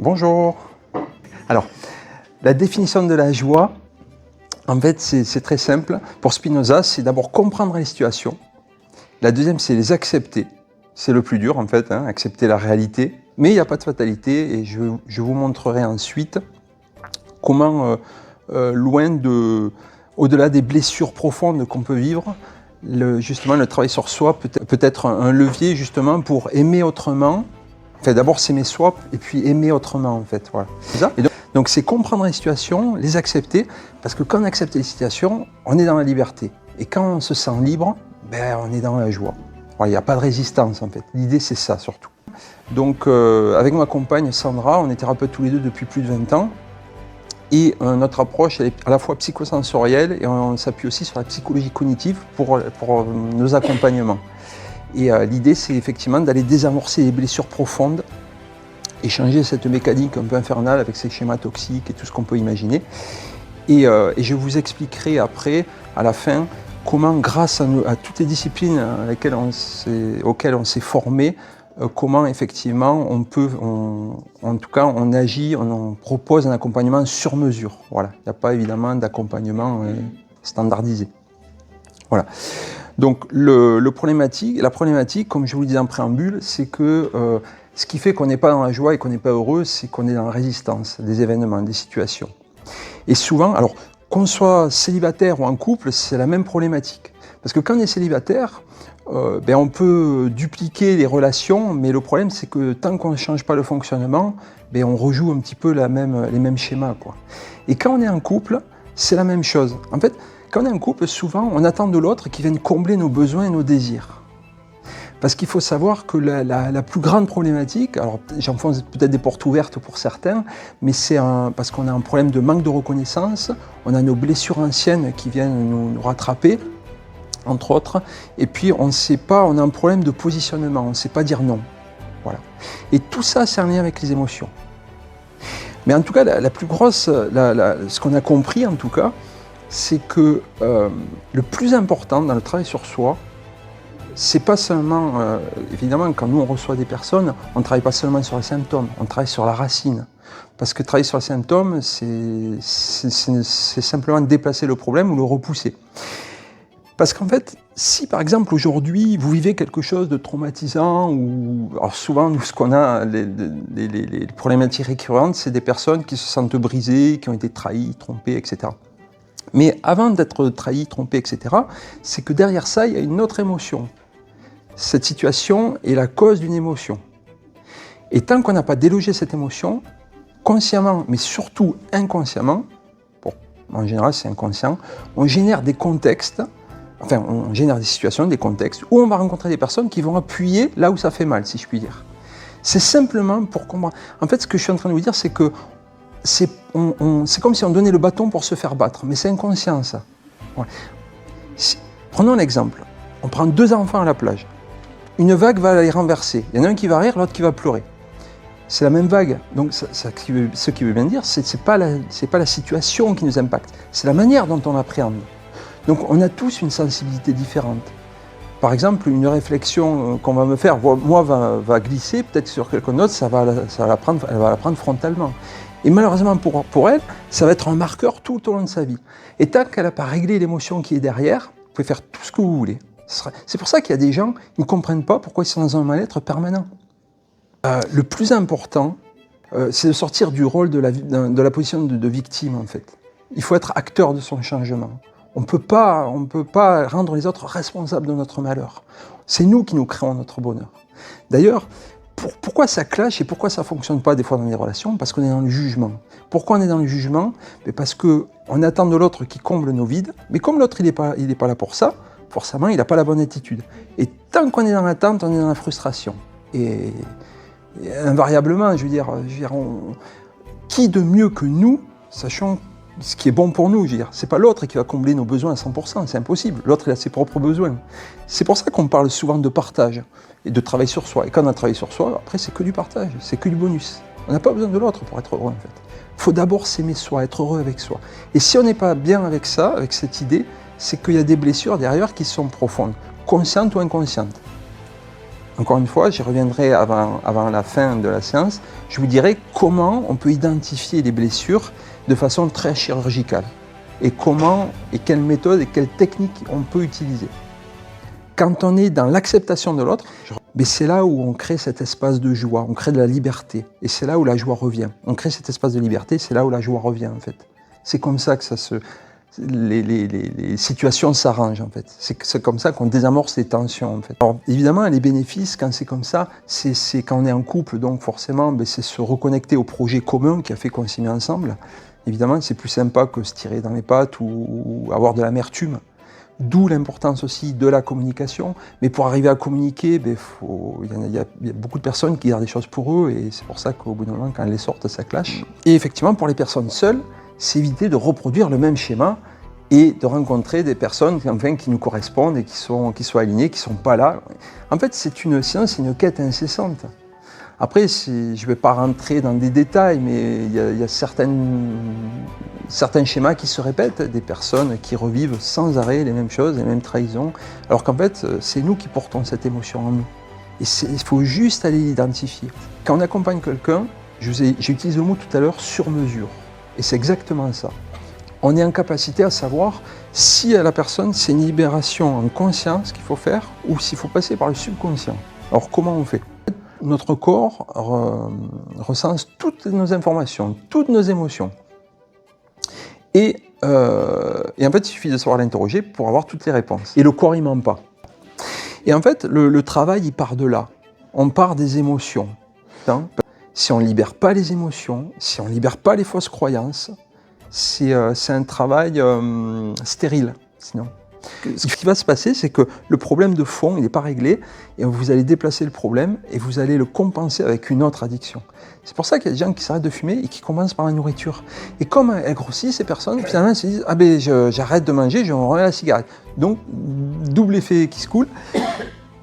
Bonjour. Alors, la définition de la joie, en fait, c'est très simple. Pour Spinoza, c'est d'abord comprendre les situations. La deuxième, c'est les accepter. C'est le plus dur, en fait, accepter la réalité. Mais il n'y a pas de fatalité, et je vous montrerai ensuite comment, au-delà des blessures profondes qu'on peut vivre, justement, le travail sur soi peut être un levier, justement, pour aimer autrement. Enfin, d'abord s'aimer soi, et puis aimer autrement, en fait. Voilà. C'est ça. Et donc c'est comprendre les situations, les accepter, parce que quand on accepte les situations, on est dans la liberté. Et quand on se sent libre, on est dans la joie. Voilà, il n'y a pas de résistance, en fait. L'idée, c'est ça, surtout. Donc, avec ma compagne Sandra, on est thérapeutes tous les deux depuis plus de 20 ans. Et notre approche, elle est à la fois psychosensorielle, et on s'appuie aussi sur la psychologie cognitive pour nos accompagnements. Et l'idée, c'est effectivement d'aller désamorcer les blessures profondes et changer cette mécanique un peu infernale avec ces schémas toxiques et tout ce qu'on peut imaginer. Et je vous expliquerai après, à la fin, comment, grâce à toutes les disciplines auxquelles on s'est formé, comment effectivement on agit, on propose un accompagnement sur mesure. Voilà. Il n'y a pas évidemment d'accompagnement standardisé. Voilà. Donc la problématique, comme je vous le disais en préambule, c'est que ce qui fait qu'on n'est pas dans la joie et qu'on n'est pas heureux, c'est qu'on est dans la résistance des événements, des situations. Et souvent, alors qu'on soit célibataire ou en couple, c'est la même problématique. Parce que quand on est célibataire, on peut dupliquer les relations, mais le problème c'est que tant qu'on ne change pas le fonctionnement, on rejoue un petit peu les mêmes schémas, quoi. Et quand on est en couple, c'est la même chose. En fait, quand on est en couple, souvent, on attend de l'autre qu'il vienne combler nos besoins et nos désirs. Parce qu'il faut savoir que la plus grande problématique, alors j'enfonce peut-être des portes ouvertes pour certains, mais c'est parce qu'on a un problème de manque de reconnaissance, on a nos blessures anciennes qui viennent nous rattraper, entre autres, et puis on a un problème de positionnement, on ne sait pas dire non. Voilà. Et tout ça, c'est en lien avec les émotions. Mais en tout cas, la plus grosse, ce qu'on a compris en tout cas, c'est que le plus important dans le travail sur soi, c'est pas seulement, évidemment, quand nous on reçoit des personnes, on ne travaille pas seulement sur les symptômes, on travaille sur la racine. Parce que travailler sur les symptômes, c'est simplement déplacer le problème ou le repousser. Parce qu'en fait, si par exemple aujourd'hui vous vivez quelque chose de traumatisant, alors souvent nous ce qu'on a, les problématiques récurrentes, c'est des personnes qui se sentent brisées, qui ont été trahies, trompées, etc. Mais avant d'être trahi, trompé, etc., c'est que derrière ça, il y a une autre émotion. Cette situation est la cause d'une émotion. Et tant qu'on n'a pas délogé cette émotion, consciemment, mais surtout inconsciemment, en général c'est inconscient, on génère des contextes, on génère des situations, des contextes, où on va rencontrer des personnes qui vont appuyer là où ça fait mal, si je puis dire. C'est simplement pour comprendre. En fait, ce que je suis en train de vous dire, c'est que c'est comme si on donnait le bâton pour se faire battre, mais c'est inconscient ça. Ouais. Prenons l'exemple, on prend 2 enfants à la plage, une vague va les renverser, il y en a un qui va rire, l'autre qui va pleurer. C'est la même vague, donc ce qui veut bien dire, c'est pas la situation qui nous impacte, c'est la manière dont on l'appréhende. Donc on a tous une sensibilité différente. Par exemple, une réflexion qu'on va me faire, moi va glisser, peut-être sur quelqu'un d'autre, elle va la prendre frontalement. Et malheureusement pour elle, ça va être un marqueur tout au long de sa vie. Et tant qu'elle n'a pas réglé l'émotion qui est derrière, vous pouvez faire tout ce que vous voulez. C'est pour ça qu'il y a des gens qui ne comprennent pas pourquoi ils sont dans un mal-être permanent. Le plus important, c'est de sortir du rôle de la position de victime, en fait. Il faut être acteur de son changement. On ne peut pas rendre les autres responsables de notre malheur. C'est nous qui nous créons notre bonheur. D'ailleurs, pourquoi ça clash et pourquoi ça ne fonctionne pas des fois dans les relations? Parce qu'on est dans le jugement. Pourquoi on est dans le jugement? Parce qu'on attend de l'autre qui comble nos vides, mais comme l'autre il n'est pas là pour ça, forcément il n'a pas la bonne attitude. Et tant qu'on est dans l'attente, on est dans la frustration. Et invariablement, je veux dire, qui de mieux que nous, sachant ce qui est bon pour nous, je veux dire, c'est pas l'autre qui va combler nos besoins à 100%, c'est impossible. L'autre, il a ses propres besoins. C'est pour ça qu'on parle souvent de partage et de travail sur soi. Et quand on a travaillé sur soi, après, c'est que du partage, c'est que du bonus. On n'a pas besoin de l'autre pour être heureux, en fait. Il faut d'abord s'aimer soi, être heureux avec soi. Et si on n'est pas bien avec ça, avec cette idée, c'est qu'il y a des blessures derrière qui sont profondes, conscientes ou inconscientes. Encore une fois, j'y reviendrai avant la fin de la séance, je vous dirai comment on peut identifier les blessures de façon très chirurgicale et comment et quelle méthode et quelle technique on peut utiliser. Quand on est dans l'acceptation de l'autre, c'est là où on crée cet espace de joie, on crée de la liberté et c'est là où la joie revient. On crée cet espace de liberté, c'est là où la joie revient en fait. C'est comme ça que les situations s'arrangent en fait. C'est comme ça qu'on désamorce les tensions en fait. Alors, évidemment, les bénéfices quand c'est comme ça, c'est quand on est en couple, donc forcément, c'est se reconnecter au projet commun qui a fait qu'on s'y met ensemble. Évidemment, c'est plus sympa que se tirer dans les pattes ou avoir de l'amertume. D'où l'importance aussi de la communication. Mais pour arriver à communiquer, il y a beaucoup de personnes qui gardent des choses pour eux et c'est pour ça qu'au bout d'un moment, quand elles les sortent, ça clash. Et effectivement, pour les personnes seules, c'est éviter de reproduire le même schéma et de rencontrer des personnes qui nous correspondent et qui sont alignées, qui ne sont pas là. En fait, c'est une séance, c'est une quête incessante. Après, je ne vais pas rentrer dans des détails, mais il y a certains schémas qui se répètent, des personnes qui revivent sans arrêt les mêmes choses, les mêmes trahisons, alors qu'en fait, c'est nous qui portons cette émotion en nous. Et il faut juste aller l'identifier. Quand on accompagne quelqu'un, j'ai utilisé le mot tout à l'heure, sur mesure. Et c'est exactement ça. On est en capacité à savoir si la personne, c'est une libération en conscience qu'il faut faire ou s'il faut passer par le subconscient. Alors comment on fait ? Notre corps recense toutes nos informations, toutes nos émotions. Et en fait, il suffit de savoir l'interroger pour avoir toutes les réponses. Et le corps, il ment pas. Et en fait, le travail, il part de là. On part des émotions. Si on ne libère pas les émotions, si on ne libère pas les fausses croyances, c'est un travail stérile, sinon. Ce qui va se passer, c'est que le problème de fond, il n'est pas réglé, et vous allez déplacer le problème, et vous allez le compenser avec une autre addiction. C'est pour ça qu'il y a des gens qui s'arrêtent de fumer et qui commencent par la nourriture. Et comme elles grossissent, ces personnes, finalement, elles se disent « Ah ben, j'arrête de manger, je remets la cigarette ». Donc, double effet qui se coule.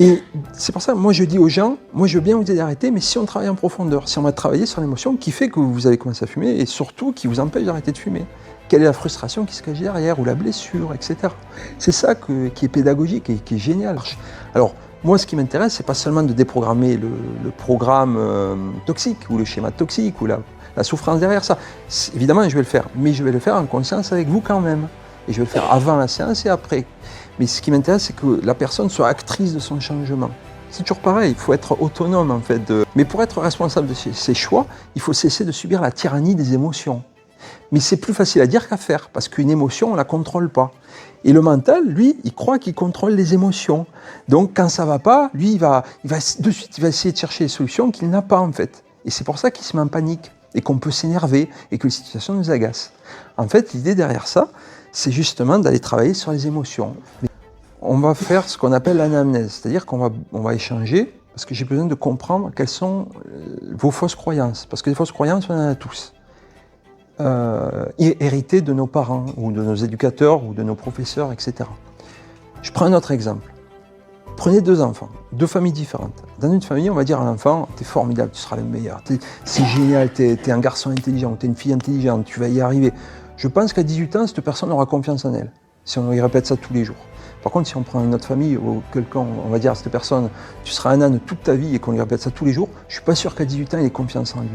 Et c'est pour ça, moi je dis aux gens, moi je veux bien vous aider à arrêter, mais si on travaille en profondeur, si on va travailler sur l'émotion qui fait que vous avez commencé à fumer, et surtout qui vous empêche d'arrêter de fumer. Quelle est la frustration qui se cache derrière, ou la blessure, etc. C'est ça qui est pédagogique et qui est génial. Alors, moi, ce qui m'intéresse, c'est pas seulement de déprogrammer le programme toxique, ou le schéma toxique, ou la souffrance derrière ça. Évidemment, je vais le faire, mais je vais le faire en conscience avec vous quand même. Et je vais le faire avant la séance et après. Mais ce qui m'intéresse, c'est que la personne soit actrice de son changement. C'est toujours pareil, il faut être autonome en fait. Mais pour être responsable de ses choix, il faut cesser de subir la tyrannie des émotions. Mais c'est plus facile à dire qu'à faire, parce qu'une émotion, on ne la contrôle pas. Et le mental, lui, il croit qu'il contrôle les émotions. Donc quand ça ne va pas, lui, il va de suite il va essayer de chercher des solutions qu'il n'a pas en fait. Et c'est pour ça qu'il se met en panique, et qu'on peut s'énerver, et que les situations nous agacent. En fait, l'idée derrière ça, c'est justement d'aller travailler sur les émotions. Mais on va faire ce qu'on appelle l'anamnèse, c'est-à-dire qu'on va échanger, parce que j'ai besoin de comprendre quelles sont vos fausses croyances. Parce que les fausses croyances, on en a tous. Héritées de nos parents, ou de nos éducateurs, ou de nos professeurs, etc. Je prends un autre exemple. Prenez deux enfants, deux familles différentes. Dans une famille, on va dire à l'enfant, t'es formidable, tu seras le meilleur, c'est génial, t'es un garçon intelligent, t'es une fille intelligente, tu vas y arriver. Je pense qu'à 18 ans, cette personne aura confiance en elle, si on lui répète ça tous les jours. Par contre, si on prend une autre famille, ou quelqu'un, on va dire à cette personne, tu seras un âne toute ta vie, et qu'on lui répète ça tous les jours, je ne suis pas sûr qu'à 18 ans, il ait confiance en lui.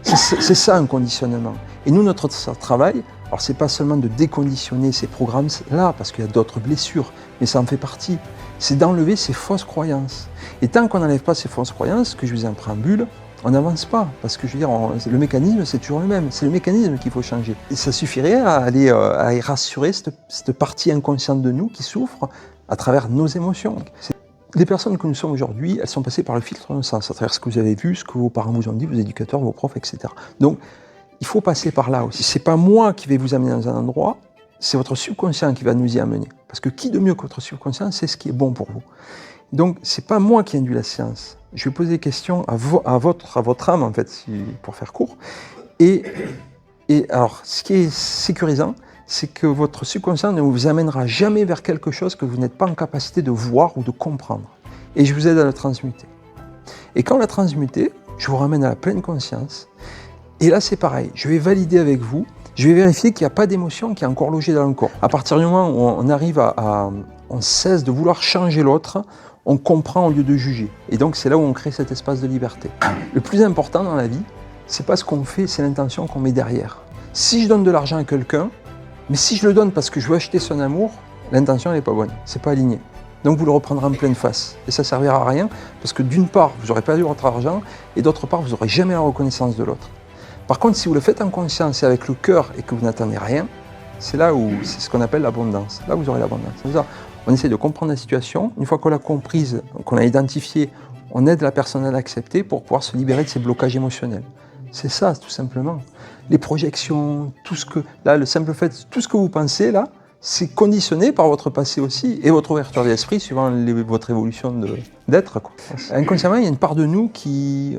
C'est ça un conditionnement. Et nous, notre travail, alors c'est pas seulement de déconditionner ces programmes-là, parce qu'il y a d'autres blessures, mais ça en fait partie, c'est d'enlever ces fausses croyances. Et tant qu'on n'enlève pas ces fausses croyances, que je vous ai en préambule, on n'avance pas, parce que je veux dire, le mécanisme c'est toujours le même, c'est le mécanisme qu'il faut changer. Et ça suffirait à aller rassurer cette partie inconsciente de nous qui souffre à travers nos émotions. Les personnes que nous sommes aujourd'hui, elles sont passées par le filtre d'un sens, à travers ce que vous avez vu, ce que vos parents vous ont dit, vos éducateurs, vos profs, etc. Donc, il faut passer par là aussi. C'est pas moi qui vais vous amener dans un endroit, c'est votre subconscient qui va nous y amener. Parce que qui de mieux que votre subconscient sait ce qui est bon pour vous. Donc, c'est pas moi qui induis la séance. Je vais poser des questions à votre âme, en fait, pour faire court. Et alors, ce qui est sécurisant, c'est que votre subconscient ne vous amènera jamais vers quelque chose que vous n'êtes pas en capacité de voir ou de comprendre. Et je vous aide à le transmuter. Et quand on l'a transmuté, je vous ramène à la pleine conscience. Et là, c'est pareil. Je vais valider avec vous. Je vais vérifier qu'il n'y a pas d'émotion qui est encore logée dans le corps. À partir du moment où on arrive on cesse de vouloir changer l'autre, on comprend au lieu de juger. Et donc c'est là où on crée cet espace de liberté. Le plus important dans la vie, c'est pas ce qu'on fait, c'est l'intention qu'on met derrière. Si je donne de l'argent à quelqu'un, mais si je le donne parce que je veux acheter son amour, l'intention n'est pas bonne, c'est pas aligné. Donc vous le reprendrez en pleine face. Et ça ne servira à rien, parce que d'une part, vous n'aurez pas eu votre argent, et d'autre part, vous n'aurez jamais la reconnaissance de l'autre. Par contre, si vous le faites en conscience et avec le cœur, et que vous n'attendez rien, c'est là où c'est ce qu'on appelle l'abondance. Là, vous aurez l'abondance. C'est ça. On essaie de comprendre la situation. Une fois qu'on l'a comprise, qu'on l'a identifiée, on aide la personne à l'accepter pour pouvoir se libérer de ses blocages émotionnels. C'est ça, tout simplement. Les projections, tout ce que... Là, le simple fait, tout ce que vous pensez, là, c'est conditionné par votre passé aussi et votre ouverture d'esprit suivant votre évolution d'être. Inconsciemment, il y a une part de nous qui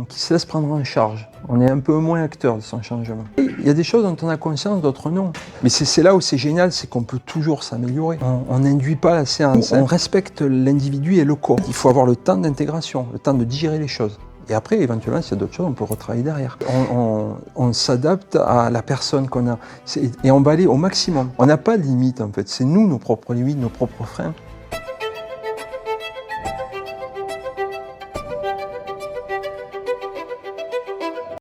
se laisse prendre en charge. On est un peu moins acteur de son changement. Et il y a des choses dont on a conscience, d'autres non. Mais c'est là où c'est génial, c'est qu'on peut toujours s'améliorer. On n'induit pas la séance, on respecte l'individu et le corps. Il faut avoir le temps d'intégration, le temps de digérer les choses. Et après, éventuellement, s'il y a d'autres choses, on peut retravailler derrière. On s'adapte à la personne qu'on a et on va aller au maximum. On n'a pas de limite, en fait. C'est nous, nos propres limites, nos propres freins.